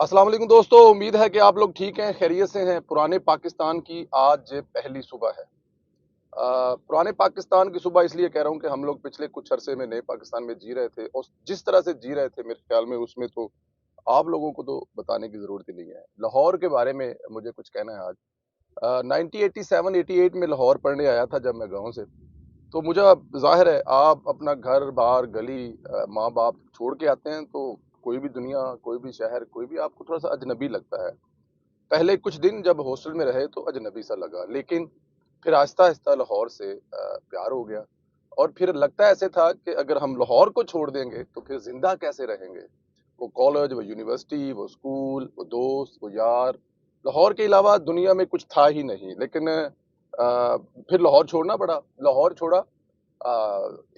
अस्सलाम वालेकुम दोस्तों, उम्मीद है कि आप लोग ठीक हैं, खैरियत से हैं। पुराने पाकिस्तान की आज पहली सुबह है। पुराने पाकिस्तान की सुबह इसलिए कह रहा हूँ कि हम लोग पिछले कुछ अरसे में नए पाकिस्तान में जी रहे थे और जिस तरह से जी रहे थे मेरे ख्याल में उसमें तो आप लोगों को तो बताने की ज़रूरत ही नहीं है। लाहौर के बारे में मुझे कुछ कहना है आज। 1987-88 में लाहौर पढ़ने आया था जब मैं गाँव से। तो मुझे अब ज़ाहिर है आप अपना घर-बार, गली माँ-बाप छोड़ के आते हैं तो कोई भी दुनिया, कोई भी शहर, कोई भी आपको थोड़ा-सा अजनबी लगता है। पहले कुछ दिन जब हॉस्टल में रहे तो अजनबी सा लगा, लेकिन फिर आहिस्ता-आहिस्ता लाहौर से प्यार हो गया और फिर लगता ऐसे था कि अगर हम लाहौर को छोड़ देंगे तो फिर ज़िंदा कैसे रहेंगे? वो कॉलेज, वो यूनिवर्सिटी, वो स्कूल, वो दोस्त, वो यार, लाहौर के अलावा दुनिया में कुछ था ही नहीं। लेकिन फिर लाहौर छोड़ना पड़ा। लाहौर छोड़ा।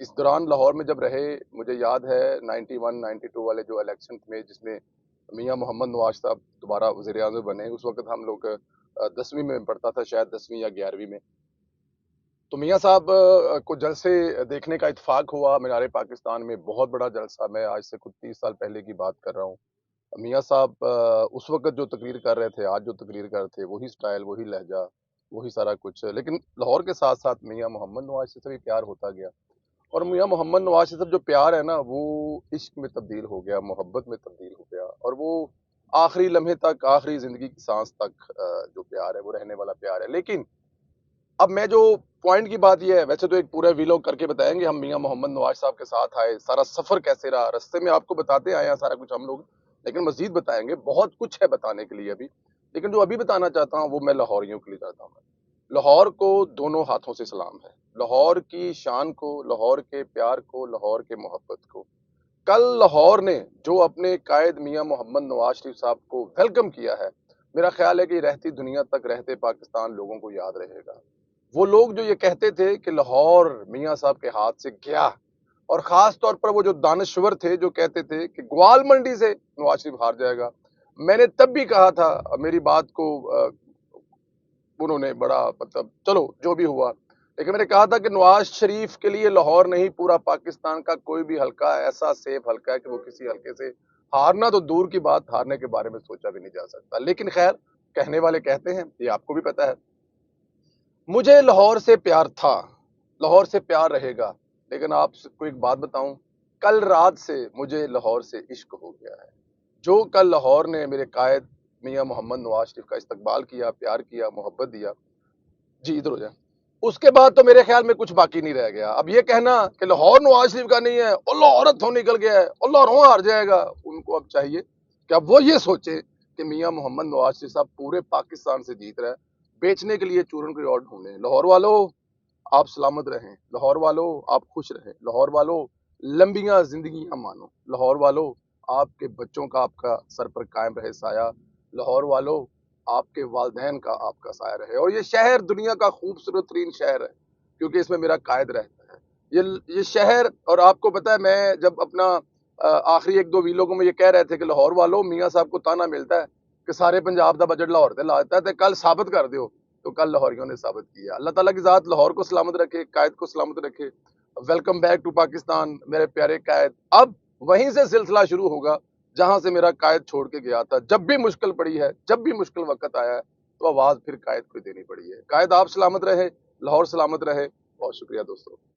इस दौरान लाहौर में जब रहे, मुझे याद है 91-92 वाले जो इलेक्शन में जिसमें मियां मोहम्मद नवाज साहब दोबारा वजीर आज़म बने, उस वक्त हम लोग 10वीं में पढ़ता था, शायद 10वीं या 11वीं में। तो मियां साहब को जलसे देखने का इत्तेफाक हुआ मीनार पाकिस्तान में, बहुत बड़ा जलसा। मैं आज से कुछ 30 साल पहले की बात कर रहा हूँ। मियां साहब उस वक्त जो तकरीर कर रहे थे, आज जो तकरीर कर रहे थे, वही स्टाइल, वही लहजा, वही सारा कुछ। लेकिन लाहौर के साथ साथ मियां मोहम्मद नवाज से भी प्यार होता गया और मियां मोहम्मद नवाज से जो प्यार है ना, वो इश्क में तब्दील हो गया, मोहब्बत में तब्दील हो गया और वो आखिरी लम्हे तक, आखिरी जिंदगी की सांस तक जो प्यार है वो रहने वाला प्यार है। लेकिन अब मैं जो पॉइंट की बात ये है, वैसे तो एक पूरा वीलॉग करके बताएंगे हम मियां मोहम्मद नवाज साहब के साथ आए, सारा सफर कैसे रहा, रास्ते में आपको बताते आए हैं सारा कुछ हम लोग, लेकिन मजीद बताएंगे, बहुत कुछ है बताने के लिए अभी। लेकिन जो अभी बताना चाहता हूँ वो मैं लाहौरियों के लिए चाहता हूँ। लाहौर को दोनों हाथों से सलाम है, लाहौर की शान को, लाहौर के प्यार को, लाहौर के मोहब्बत को। कल लाहौर ने जो अपने कायद मियां मोहम्मद नवाज शरीफ साहब को वेलकम किया है, मेरा ख्याल है कि रहती दुनिया तक, रहते पाकिस्तान लोगों को याद रहेगा। वो लोग जो ये कहते थे कि लाहौर मियां साहब के हाथ से गया, और खास तौर पर वो जो दानश्वर थे जो कहते थे कि ग्वाल मंडी से नवाज शरीफ हार जाएगा, मैंने तब भी कहा था, मेरी बात को उन्होंने बड़ा मतलब चलो जो भी हुआ, लेकिन मैंने कहा था कि नवाज शरीफ के लिए लाहौर नहीं, पूरा पाकिस्तान का कोई भी हल्का ऐसा सेफ हल्का है कि वो किसी हल्के से हारना तो दूर की बात, हारने के बारे में सोचा भी नहीं जा सकता। लेकिन खैर, कहने वाले कहते हैं, ये आपको भी पता है। मुझे लाहौर से प्यार था, लाहौर से प्यार रहेगा, लेकिन आपको एक बात बताऊं, कल रात से मुझे लाहौर से इश्क हो गया है। जो कल लाहौर ने मेरे कायद मियां मोहम्मद नवाज शरीफ का इस्तकबाल किया, प्यार किया, मोहब्बत दिया, जी इधर हो जाए, उसके बाद तो मेरे ख्याल में कुछ बाकी नहीं रह गया। अब ये कहना कि लाहौर नवाज शरीफ का नहीं है और लाहौर हथों निकल गया है और लाहौर हार जाएगा, उनको अब चाहिए कि अब वो ये सोचे कि मियां मोहम्मद नवाज शरीफ साहब पूरे पाकिस्तान से जीत रहे हैं, बेचने के लिए चूरन कोई और ढूंढे। लाहौर वालों, आप सलामत रहें, लाहौर वालों आप खुश रहें, लाहौर वालों लंबियां जिंदगियां मानो, लाहौर वालों आपके बच्चों का आपका सर पर कायम रहे साया, लाहौर वालों आपके वालदैन का आपका साया रहे। और ये शहर दुनिया का खूबसूरत तरीन शहर है क्योंकि इसमें मेरा कायद रहता है। ये शहर, और आपको पता है मैं जब अपना आखिरी एक दो वीलों में ये कह रहे थे कि लाहौर वालों, मियाँ साहब को ताना मिलता है कि सारे पंजाब का बजट लाहौर से लाता है, तो कल साबित कर दो। तो कल लाहौरियों ने साबित किया। अल्लाह ताला की ज़ात लाहौर को सलामत रखे, कायद को सलामत रखे। वेलकम बैक टू पाकिस्तान मेरे प्यारे कायद। अब वहीं से सिलसिला शुरू होगा जहां से मेरा कायद छोड़ के गया था। जब भी मुश्किल पड़ी है, जब भी मुश्किल वक्त आया है, तो आवाज फिर कायद को देनी पड़ी है। कायद आप सलामत रहे, लाहौर सलामत रहे। बहुत शुक्रिया दोस्तों।